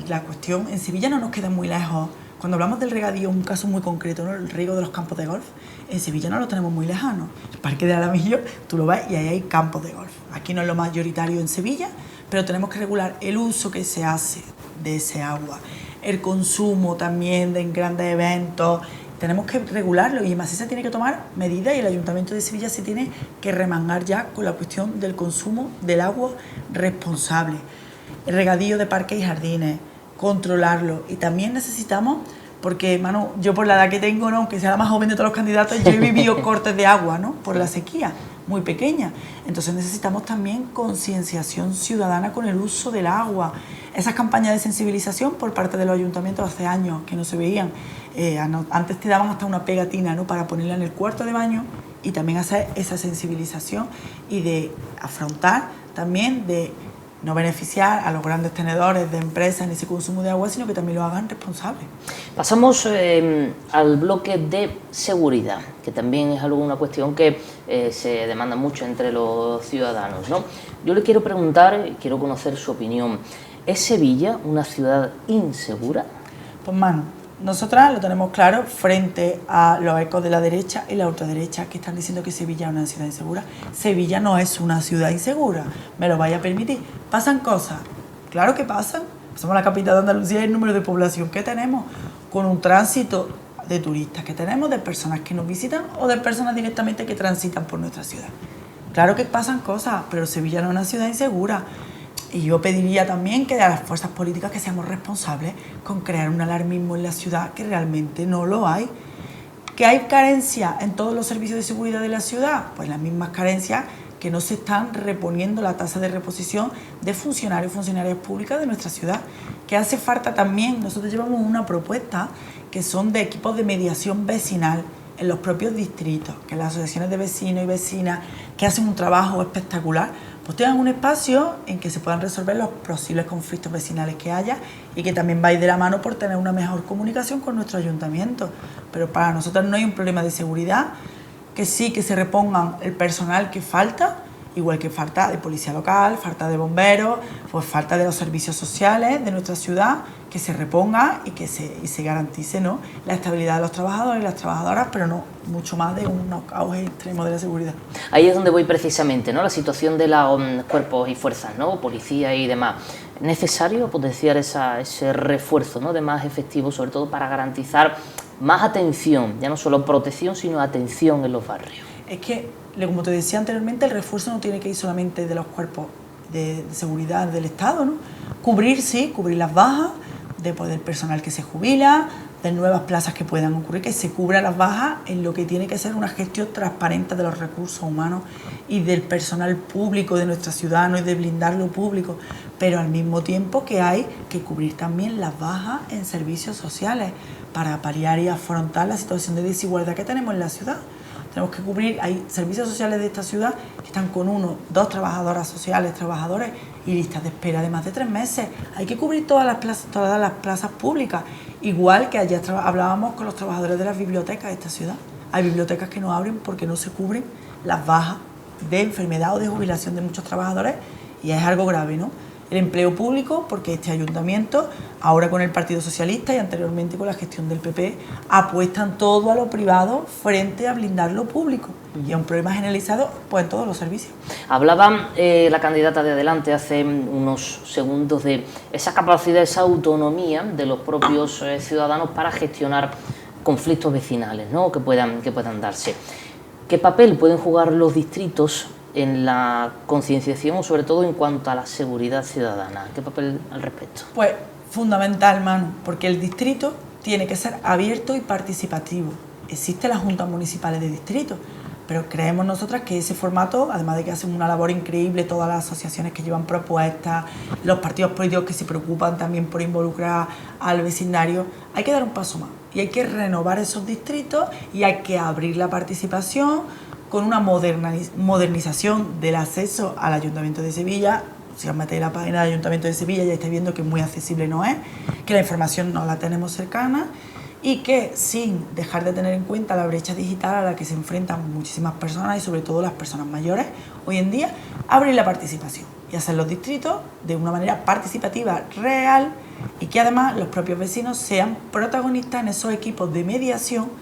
La cuestión, en Sevilla no nos queda muy lejos. Cuando hablamos del regadío, un caso muy concreto, ¿no? El riego de los campos de golf, en Sevilla no lo tenemos muy lejano. El Parque de Alamillo, tú lo ves y ahí hay campos de golf. Aquí no es lo mayoritario en Sevilla, pero tenemos que regular el uso que se hace de ese agua, el consumo también de grandes eventos. Tenemos que regularlo y Emasesa tiene que tomar medidas y el Ayuntamiento de Sevilla se tiene que remangar ya con la cuestión del consumo del agua responsable. El regadío de parques y jardines, controlarlo. Y también necesitamos, porque Manu, yo por la edad que tengo, ¿no? Aunque sea la más joven de todos los candidatos, yo he vivido cortes de agua, ¿no? Por la sequía, muy pequeña. Entonces necesitamos también concienciación ciudadana con el uso del agua. Esas campañas de sensibilización por parte de los ayuntamientos hace años que no se veían. Antes te daban hasta una pegatina, ¿no? Para ponerla en el cuarto de baño y también hacer esa sensibilización y de afrontar también de no beneficiar a los grandes tenedores de empresas en ese consumo de agua, sino que también lo hagan responsables. Pasamos al bloque de seguridad, que también es una cuestión que se demanda mucho entre los ciudadanos, ¿no? Yo le quiero preguntar, quiero conocer su opinión. ¿Es Sevilla una ciudad insegura? Pues Manu, nosotras lo tenemos claro frente a los ecos de la derecha y la ultraderecha que están diciendo que Sevilla es una ciudad insegura. Sevilla no es una ciudad insegura, me lo vaya a permitir. ¿Pasan cosas? Claro que pasan. Somos la capital de Andalucía y el número de población que tenemos, con un tránsito de turistas que tenemos, de personas que nos visitan o de personas directamente que transitan por nuestra ciudad. Claro que pasan cosas, pero Sevilla no es una ciudad insegura. Y yo pediría también que a las fuerzas políticas que seamos responsables con crear un alarmismo en la ciudad que realmente no lo hay. ¿Que hay carencias en todos los servicios de seguridad de la ciudad? Pues las mismas carencias que no se están reponiendo la tasa de reposición de funcionarios y funcionarias públicas de nuestra ciudad. Que hace falta también, nosotros llevamos una propuesta que son de equipos de mediación vecinal en los propios distritos, que las asociaciones de vecinos y vecinas que hacen un trabajo espectacular, pues tengan un espacio en que se puedan resolver los posibles conflictos vecinales que haya y que también va a ir de la mano por tener una mejor comunicación con nuestro ayuntamiento. Pero para nosotros no hay un problema de seguridad, que sí que se repongan el personal que falta, igual que falta de policía local, falta de bomberos, pues falta de los servicios sociales de nuestra ciudad, que se reponga y que se garantice, ¿no?, la estabilidad de los trabajadores y las trabajadoras, pero no mucho más de un auge extremo de la seguridad. Ahí es donde voy precisamente, ¿no?, la situación de los cuerpos y fuerzas, ¿no?, policía y demás. ¿Es necesario potenciar ese refuerzo, ¿no?, de más efectivos, sobre todo para garantizar más atención, ya no solo protección, sino atención en los barrios? Es que, como te decía anteriormente, el refuerzo no tiene que ir solamente de los cuerpos de seguridad del Estado, ¿no? Cubrir, sí, cubrir las bajas del personal que se jubila, de nuevas plazas que puedan ocurrir, que se cubra las bajas en lo que tiene que ser una gestión transparente de los recursos humanos y del personal público de nuestra ciudad, ¿no?, y de blindar lo público, pero al mismo tiempo que hay que cubrir también las bajas en servicios sociales para paliar y afrontar la situación de desigualdad que tenemos en la ciudad. Tenemos que cubrir, hay servicios sociales de esta ciudad que están con 1, 2 trabajadoras sociales, trabajadores, y listas de espera de más de 3 meses. Hay que cubrir todas las plazas públicas. Igual que ayer hablábamos con los trabajadores de las bibliotecas de esta ciudad. Hay bibliotecas que no abren porque no se cubren las bajas de enfermedad o de jubilación de muchos trabajadores, y es algo grave, ¿no? El empleo público, porque este ayuntamiento, ahora con el Partido Socialista y anteriormente con la gestión del PP, apuestan todo a lo privado frente a blindar lo público. Y es un problema generalizado, pues, en todos los servicios. Hablaba la candidata de Adelante hace unos segundos de esa capacidad, esa autonomía de los propios ciudadanos para gestionar conflictos vecinales, ¿no?, que puedan darse. ¿Qué papel pueden jugar los distritos en la concienciación, sobre todo en cuanto a la seguridad ciudadana? ¿Qué papel al respecto? Pues fundamental, Manu, porque el distrito tiene que ser abierto y participativo. Existen las juntas municipales de distrito, pero creemos nosotras que ese formato, además de que hacen una labor increíble todas las asociaciones que llevan propuestas, los partidos políticos que se preocupan también por involucrar al vecindario, hay que dar un paso más y hay que renovar esos distritos y hay que abrir la participación con una modernización del acceso al Ayuntamiento de Sevilla. Si os metéis en la página del Ayuntamiento de Sevilla ya estáis viendo que muy accesible no es, que la información no la tenemos cercana y que, sin dejar de tener en cuenta la brecha digital a la que se enfrentan muchísimas personas y sobre todo las personas mayores hoy en día, abrir la participación y hacer los distritos de una manera participativa real y que además los propios vecinos sean protagonistas en esos equipos de mediación,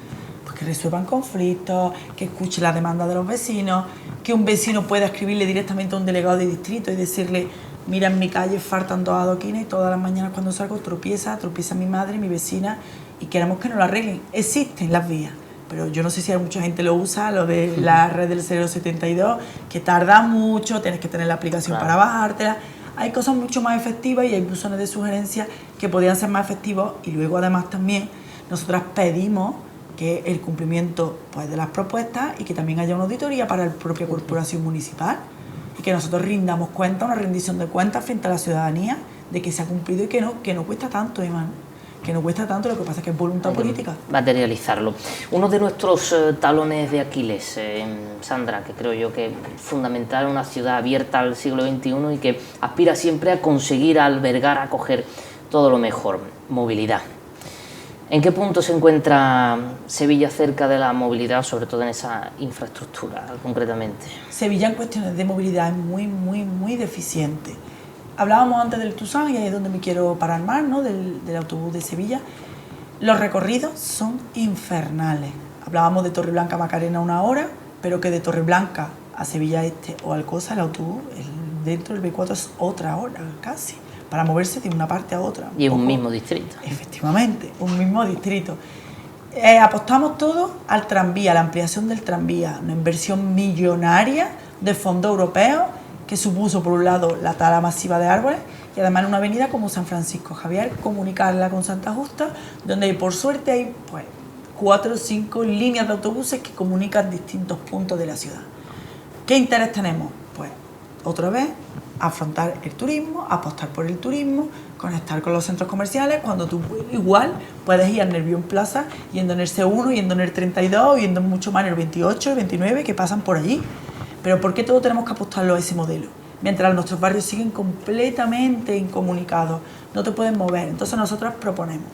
que resuelvan conflictos, que escuchen las demandas de los vecinos, que un vecino pueda escribirle directamente a un delegado de distrito y decirle: mira, en mi calle faltan 2 adoquines y todas las mañanas cuando salgo tropieza mi madre, mi vecina, y queremos que nos lo arreglen. Existen las vías, pero yo no sé si hay mucha gente lo usa, lo de la red del 072, que tarda mucho, tienes que tener la aplicación para bajártela. Hay cosas mucho más efectivas y hay buzones de sugerencias que podrían ser más efectivos, y luego además también nosotras pedimos que el cumplimiento, pues, de las propuestas y que también haya una auditoría para la propia corporación municipal y que nosotros rindamos cuenta, una rendición de cuentas frente a la ciudadanía de que se ha cumplido y que no cuesta tanto, Iván, que no cuesta tanto, lo que pasa es que es voluntad política. Materializarlo. Uno de nuestros talones de Aquiles, Sandra, que creo yo que es fundamental en una ciudad abierta al siglo XXI y que aspira siempre a conseguir albergar, acoger todo lo mejor: movilidad. ¿En qué punto se encuentra Sevilla cerca de la movilidad, sobre todo en esa infraestructura, concretamente? Sevilla en cuestiones de movilidad es muy deficiente. Hablábamos antes del Tusán, y ahí es donde me quiero parar más, ¿no?, del autobús de Sevilla. Los recorridos son infernales. Hablábamos de Torreblanca a Macarena 1 hora, pero que de Torreblanca a Sevilla Este o Alcosa el autobús dentro del B4 es otra hora casi, para moverse de una parte a otra. Y es un mismo distrito. Efectivamente, un mismo distrito. Apostamos todo al tranvía, a la ampliación del tranvía, una inversión millonaria de fondos europeos que supuso, por un lado, la tala masiva de árboles y además en una avenida como San Francisco Javier, comunicarla con Santa Justa, donde por suerte hay, pues, 4 o 5 líneas de autobuses que comunican distintos puntos de la ciudad. ¿Qué interés tenemos? Pues, otra vez, afrontar el turismo, apostar por el turismo, conectar con los centros comerciales, cuando tú igual puedes ir al Nervión Plaza, yendo en el C1, yendo en el 32, yendo mucho más en el 28, el 29, que pasan por allí. Pero ¿por qué todo tenemos que apostarlo a ese modelo? mientras nuestros barrios siguen completamente incomunicados, no te pueden mover. Entonces nosotros proponemos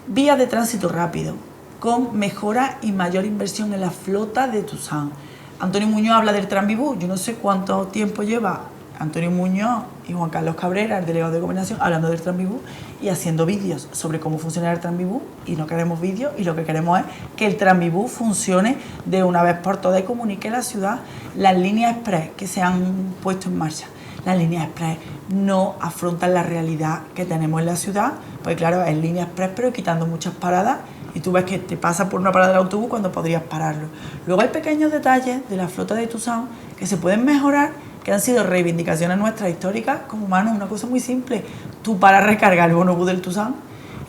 vías de tránsito rápido, con mejora y mayor inversión en la flota de Tusán. Antonio Muñoz habla del Tranvibú, yo no sé cuánto tiempo lleva Antonio Muñoz y Juan Carlos Cabrera, el delegado de Gobernación, hablando del Tranvibú y haciendo vídeos sobre cómo funciona el Tranvibú, y no queremos vídeos, y lo que queremos es que el Tranvibú funcione de una vez por todas y comunique a la ciudad. Las líneas express que se han puesto en marcha, las líneas express no afrontan la realidad que tenemos en la ciudad, pues claro, es línea express pero quitando muchas paradas, y tú ves que te pasa por una parada del autobús cuando podrías pararlo. Luego hay pequeños detalles de la flota de Tusán que se pueden mejorar, que han sido reivindicaciones nuestras históricas, como Manu, una cosa muy simple. Tú, para recargar el bonobús del Tusán,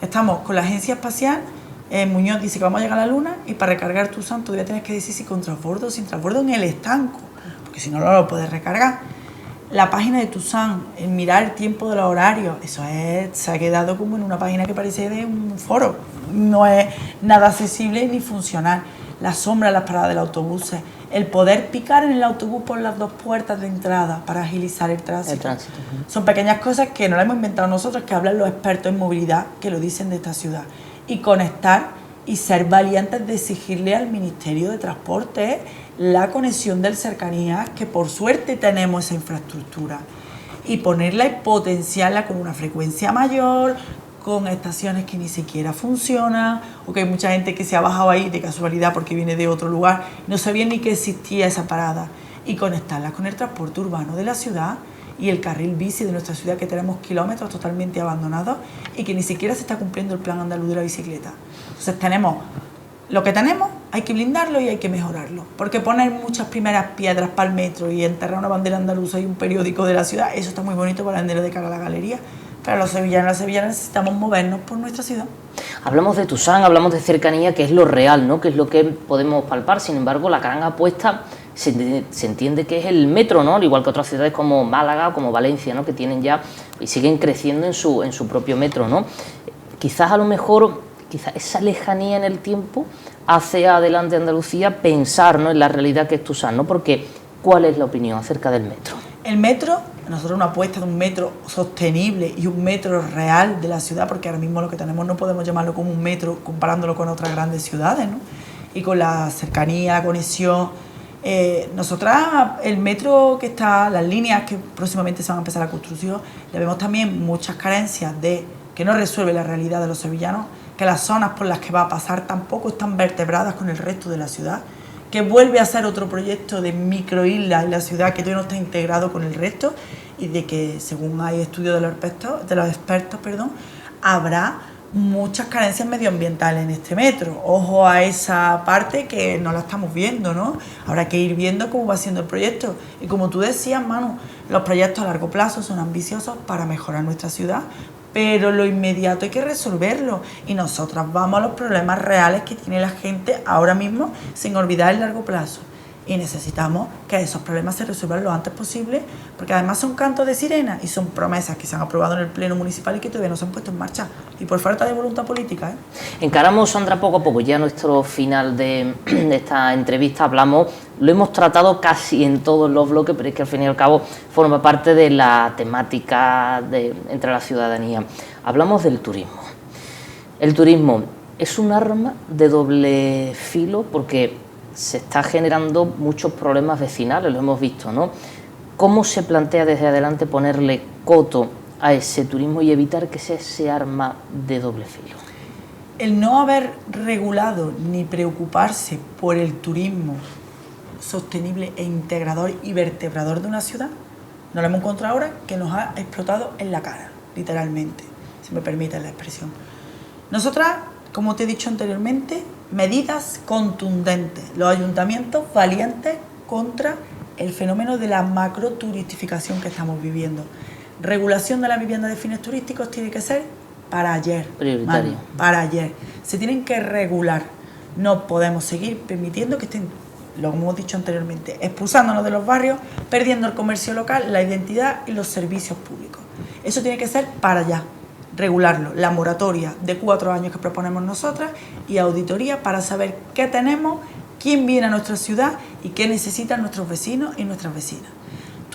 estamos con la agencia espacial, Muñoz dice que vamos a llegar a la Luna, y para recargar Tusán todavía tienes que decir si con transbordo o sin transbordo en el estanco, porque si no, no lo puedes recargar. La página de Tusán, el mirar el tiempo de los horarios, eso se ha quedado como en una página que parece de un foro, no es nada accesible ni funcional. La sombra en las paradas del autobús, el poder picar en el autobús por las dos puertas de entrada para agilizar el tránsito. Son pequeñas cosas que no las hemos inventado nosotros, que hablan los expertos en movilidad, que lo dicen de esta ciudad. Y conectar y ser valientes de exigirle al Ministerio de Transporte la conexión del Cercanías, que por suerte tenemos esa infraestructura, y ponerla y potenciarla con una frecuencia mayor, con estaciones que ni siquiera funcionan, o que hay mucha gente que se ha bajado ahí de casualidad porque viene de otro lugar, no sabía ni que existía esa parada, y conectarla con el transporte urbano de la ciudad y el carril bici de nuestra ciudad, que tenemos kilómetros totalmente abandonados y que ni siquiera se está cumpliendo el plan andaluz de la bicicleta. Entonces tenemos lo que tenemos, hay que blindarlo y hay que mejorarlo, porque poner muchas primeras piedras para el metro y enterrar una bandera andaluza y un periódico de la ciudad, eso está muy bonito para vender de cara a la galería, pero los sevillanos y las sevillanas necesitamos movernos por nuestra ciudad. Hablamos de Tusán, hablamos de cercanía, que es lo real, ¿no?, que es lo que podemos palpar. Sin embargo, la gran apuesta se entiende que es el metro, ¿no?, al igual que otras ciudades como Málaga o como Valencia, ¿no?, que tienen ya y siguen creciendo en su propio metro, ¿no? Quizás a lo mejor esa lejanía en el tiempo hace adelante Andalucía pensar, ¿no?, en la realidad que es Tusán, ¿no? Porque, ¿cuál es la opinión acerca del metro? El metro, nosotros una apuesta de un metro sostenible y un metro real de la ciudad, porque ahora mismo lo que tenemos no podemos llamarlo como un metro comparándolo con otras grandes ciudades, ¿no? Y con la cercanía, la conexión. Nosotras, el metro que está, las líneas que próximamente se van a empezar a construir, le vemos también muchas carencias que no resuelve la realidad de los sevillanos, que las zonas por las que va a pasar tampoco están vertebradas con el resto de la ciudad, que vuelve a ser otro proyecto de microisla en la ciudad que todavía no está integrado con el resto, y de que, según hay estudios de los expertos, habrá muchas carencias medioambientales en este metro. Ojo a esa parte que no la estamos viendo, ¿no? Habrá que ir viendo cómo va siendo el proyecto. Y como tú decías, Manu, los proyectos a largo plazo son ambiciosos para mejorar nuestra ciudad, pero lo inmediato hay que resolverlo, y nosotras vamos a los problemas reales que tiene la gente ahora mismo, sin olvidar el largo plazo. Y necesitamos que esos problemas se resuelvan lo antes posible, porque además son cantos de sirena y son promesas que se han aprobado en el Pleno Municipal y que todavía no se han puesto en marcha, y por falta de voluntad política, ¿eh? Encaramos, Sandra, poco a poco ya nuestro final de esta entrevista. Lo hemos tratado casi en todos los bloques, pero es que al fin y al cabo forma parte de la temática entre la ciudadanía. Hablamos del turismo. El turismo es un arma de doble filo, porque se está generando muchos problemas vecinales, lo hemos visto, ¿no? ¿Cómo se plantea desde adelante ponerle coto a ese turismo y evitar que sea ese arma de doble filo? El no haber regulado ni preocuparse por el turismo sostenible e integrador y vertebrador de una ciudad, nos lo hemos encontrado ahora que nos ha explotado en la cara, literalmente, si me permiten la expresión. Nosotras, como te he dicho anteriormente, medidas contundentes, los ayuntamientos valientes contra el fenómeno de la macroturistificación que estamos viviendo. Regulación de la vivienda de fines turísticos tiene que ser para ayer. Prioritario. Para ayer. Se tienen que regular. No podemos seguir permitiendo que estén, lo hemos dicho anteriormente, expulsándonos de los barrios, perdiendo el comercio local, la identidad y los servicios públicos. Eso tiene que ser para allá. Regularlo, la moratoria de 4 años que proponemos nosotras, y auditoría para saber qué tenemos, quién viene a nuestra ciudad y qué necesitan nuestros vecinos y nuestras vecinas.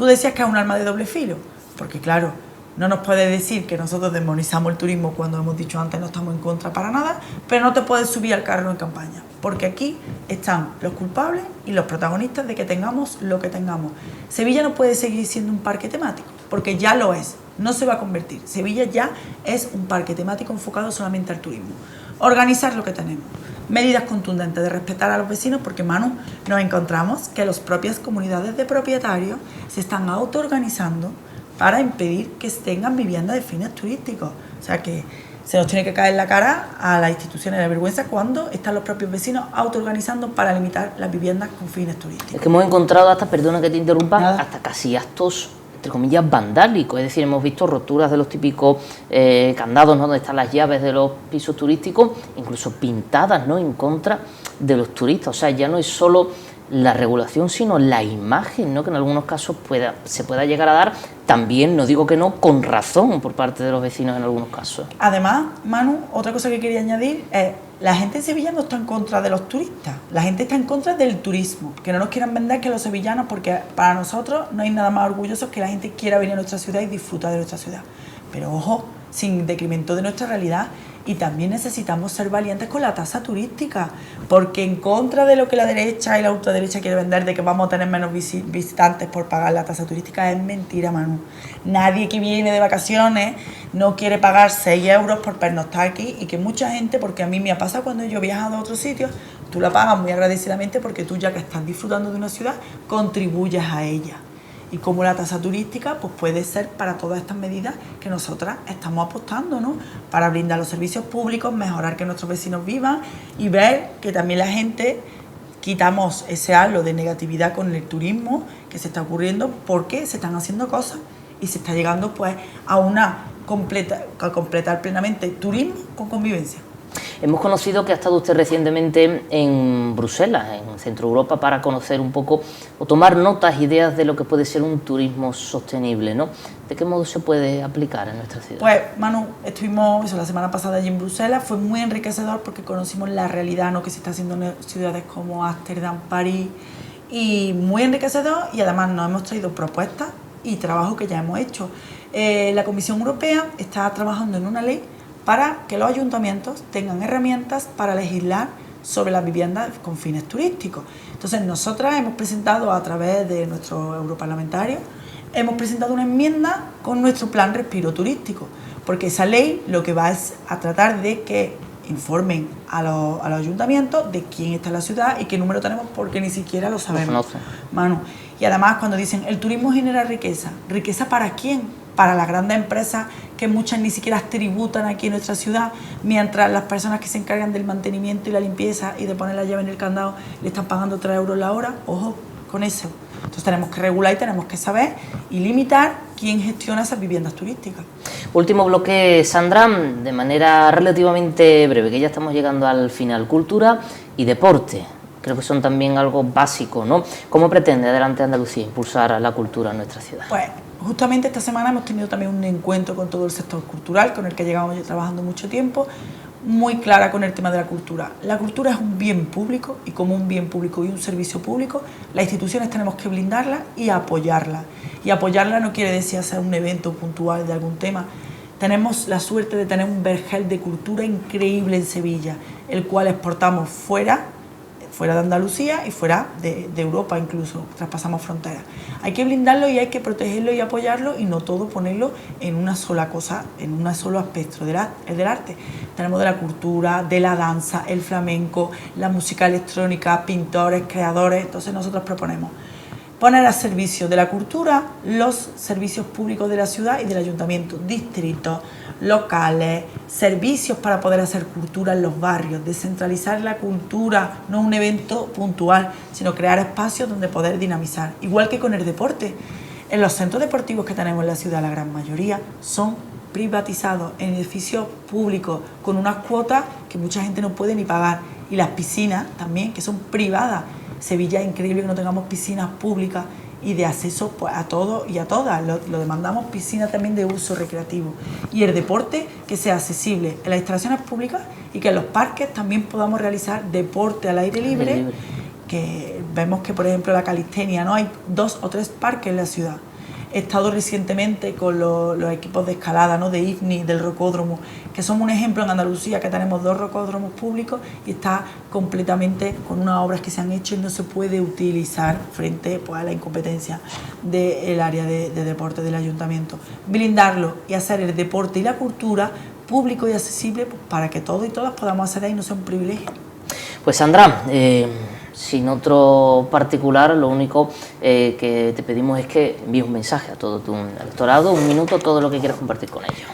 Tú decías que es un arma de doble filo, porque claro, no nos puedes decir que nosotros demonizamos el turismo cuando hemos dicho antes no estamos en contra para nada, pero no te puedes subir al carro en campaña, porque aquí están los culpables y los protagonistas de que tengamos lo que tengamos. Sevilla no puede seguir siendo un parque temático, porque ya lo es, no se va a convertir. Sevilla ya es un parque temático enfocado solamente al turismo. Organizar lo que tenemos. Medidas contundentes de respetar a los vecinos, porque Manu, nos encontramos que las propias comunidades de propietarios se están autoorganizando para impedir que tengan viviendas de fines turísticos. O sea que se nos tiene que caer la cara a las instituciones de la vergüenza cuando están los propios vecinos autoorganizando para limitar las viviendas con fines turísticos. Es que hemos encontrado hasta, perdona que te interrumpa, Nada. hasta casi actos, entre comillas, vandálicos. Es decir, hemos visto roturas de los típicos candados, ¿no?, donde están las llaves de los pisos turísticos, incluso pintadas, ¿no?, en contra de los turistas. O sea, ya no es solo la regulación, sino la imagen, ¿no?, que en algunos casos se pueda llegar a dar, también, no digo que no, con razón por parte de los vecinos en algunos casos. Además, Manu, otra cosa que quería añadir es, la gente en Sevilla no está en contra de los turistas, la gente está en contra del turismo, que no nos quieran vender que los sevillanos, porque para nosotros no hay nada más orgulloso que la gente quiera venir a nuestra ciudad y disfrutar de nuestra ciudad. Pero ojo, sin detrimento de nuestra realidad, y también necesitamos ser valientes con la tasa turística, porque en contra de lo que la derecha y la ultraderecha quiere vender, de que vamos a tener menos visitantes por pagar la tasa turística, es mentira, Manu. Nadie que viene de vacaciones no quiere pagar 6 euros por pernoctar aquí, y que mucha gente, porque a mí me ha pasado cuando yo he viajado a otros sitios, tú la pagas muy agradecidamente porque tú, ya que estás disfrutando de una ciudad, contribuyes a ella. Y como la tasa turística, pues puede ser para todas estas medidas que nosotras estamos apostando, ¿no? Para brindar los servicios públicos, mejorar que nuestros vecinos vivan y ver que también la gente quitamos ese halo de negatividad con el turismo que se está ocurriendo, porque se están haciendo cosas y se está llegando pues a completar plenamente turismo con convivencia. Hemos conocido que ha estado usted recientemente en Bruselas, en Centro Europa, para conocer un poco o tomar notas, ideas de lo que puede ser un turismo sostenible, ¿no? ¿De qué modo se puede aplicar en nuestra ciudad? Pues, Manu, estuvimos la semana pasada allí en Bruselas, fue muy enriquecedor porque conocimos la realidad, ¿no?, que se está haciendo en ciudades como Ámsterdam, París, y muy enriquecedor, y además nos hemos traído propuestas y trabajo que ya hemos hecho. La Comisión Europea está trabajando en una ley para que los ayuntamientos tengan herramientas para legislar sobre las viviendas con fines turísticos. Entonces, nosotras hemos presentado, a través de nuestros europarlamentarios, hemos presentado una enmienda con nuestro plan Respiro Turístico, porque esa ley lo que va es a tratar de que informen a los ayuntamientos de quién está en la ciudad y qué número tenemos, porque ni siquiera lo sabemos, Manu. Y además, cuando dicen el turismo genera riqueza, ¿riqueza para quién? Para las grandes empresas, que muchas ni siquiera tributan aquí en nuestra ciudad, mientras las personas que se encargan del mantenimiento y la limpieza y de poner la llave en el candado le están pagando 3 euros la hora. Ojo con eso. Entonces tenemos que regular y tenemos que saber y limitar quién gestiona esas viviendas turísticas. Último bloque, Sandra, de manera relativamente breve, que ya estamos llegando al final. Cultura y deporte, creo que son también algo básico, ¿no? ¿Cómo pretende Adelante Andalucía impulsar la cultura en nuestra ciudad? Pues justamente esta semana hemos tenido también un encuentro con todo el sector cultural, con el que llevamos trabajando mucho tiempo, muy clara con el tema de la cultura. La cultura es un bien público, y como un bien público y un servicio público, las instituciones tenemos que blindarla y apoyarla. Y apoyarla no quiere decir hacer un evento puntual de algún tema. Tenemos la suerte de tener un vergel de cultura increíble en Sevilla, el cual exportamos fuera de Andalucía y fuera de Europa, incluso traspasamos fronteras. Hay que blindarlo y hay que protegerlo y apoyarlo, y no todo ponerlo en una sola cosa, en un solo aspecto del arte. Tenemos de la cultura, de la danza, el flamenco, la música electrónica, pintores, creadores. Entonces nosotros proponemos poner a servicio de la cultura los servicios públicos de la ciudad y del ayuntamiento, distritos, locales, servicios para poder hacer cultura en los barrios, descentralizar la cultura, no un evento puntual, sino crear espacios donde poder dinamizar. Igual que con el deporte, en los centros deportivos que tenemos en la ciudad, la gran mayoría son privatizados en edificios públicos con unas cuotas que mucha gente no puede ni pagar, y las piscinas también, que son privadas. Sevilla es increíble que no tengamos piscinas públicas y de acceso pues, a todos y a todas. Lo demandamos, piscinas también de uso recreativo. Y el deporte, que sea accesible en las instalaciones públicas y que en los parques también podamos realizar deporte al aire libre. Que vemos que, por ejemplo, la calistenia, ¿no? Hay 2 o 3 parques en la ciudad. He estado recientemente con los equipos de escalada, ¿no?, de IFNI, del rocódromo, que somos un ejemplo en Andalucía, que tenemos 2 rocódromos públicos y está completamente con unas obras que se han hecho y no se puede utilizar frente, pues, a la incompetencia del área de deporte del ayuntamiento. Blindarlo y hacer el deporte y la cultura público y accesible, pues, para que todos y todas podamos hacer ahí, no sea un privilegio. Pues Sandra, sin otro particular, lo único que te pedimos es que envíes un mensaje a todo tu electorado, 1 minuto, todo lo que quieras compartir con ellos.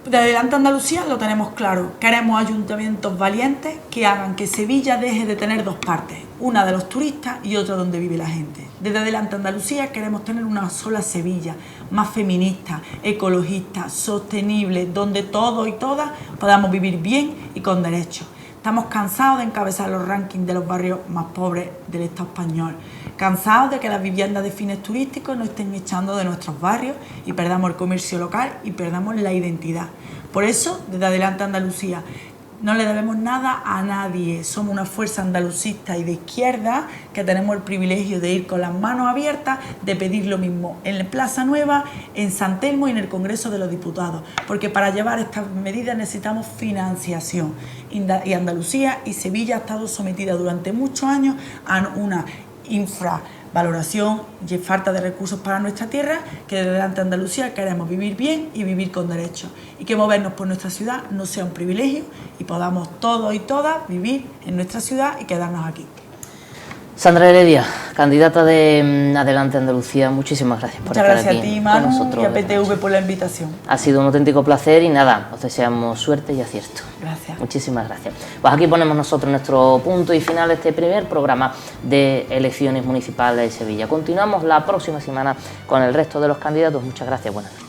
De Adelante Andalucía lo tenemos claro, queremos ayuntamientos valientes que hagan que Sevilla deje de tener 2 partes, una de los turistas y otra donde vive la gente. Desde Adelante Andalucía queremos tener una sola Sevilla, más feminista, ecologista, sostenible, donde todos y todas podamos vivir bien y con derechos. Estamos cansados de encabezar los rankings de los barrios más pobres del Estado español, cansados de que las viviendas de fines turísticos nos estén echando de nuestros barrios y perdamos el comercio local y perdamos la identidad. Por eso, desde Adelante Andalucía, no le debemos nada a nadie. Somos una fuerza andalucista y de izquierda que tenemos el privilegio de ir con las manos abiertas, de pedir lo mismo en Plaza Nueva, en San Telmo y en el Congreso de los Diputados. Porque para llevar estas medidas necesitamos financiación. Y Andalucía y Sevilla ha estado sometida durante muchos años a una infravaloración y falta de recursos para nuestra tierra, que desde Adelante Andalucía queremos vivir bien y vivir con derechos, y que movernos por nuestra ciudad no sea un privilegio y podamos todos y todas vivir en nuestra ciudad y quedarnos aquí. Sandra Heredia, candidata de Adelante Andalucía, muchísimas gracias por estar aquí. Muchas gracias a ti, Manu, y a PTV por la invitación. Ha sido un auténtico placer y nada, os deseamos suerte y acierto. Gracias. Muchísimas gracias. Pues aquí ponemos nosotros nuestro punto y final de este primer programa de elecciones municipales de Sevilla. Continuamos la próxima semana con el resto de los candidatos. Muchas gracias, buenas noches.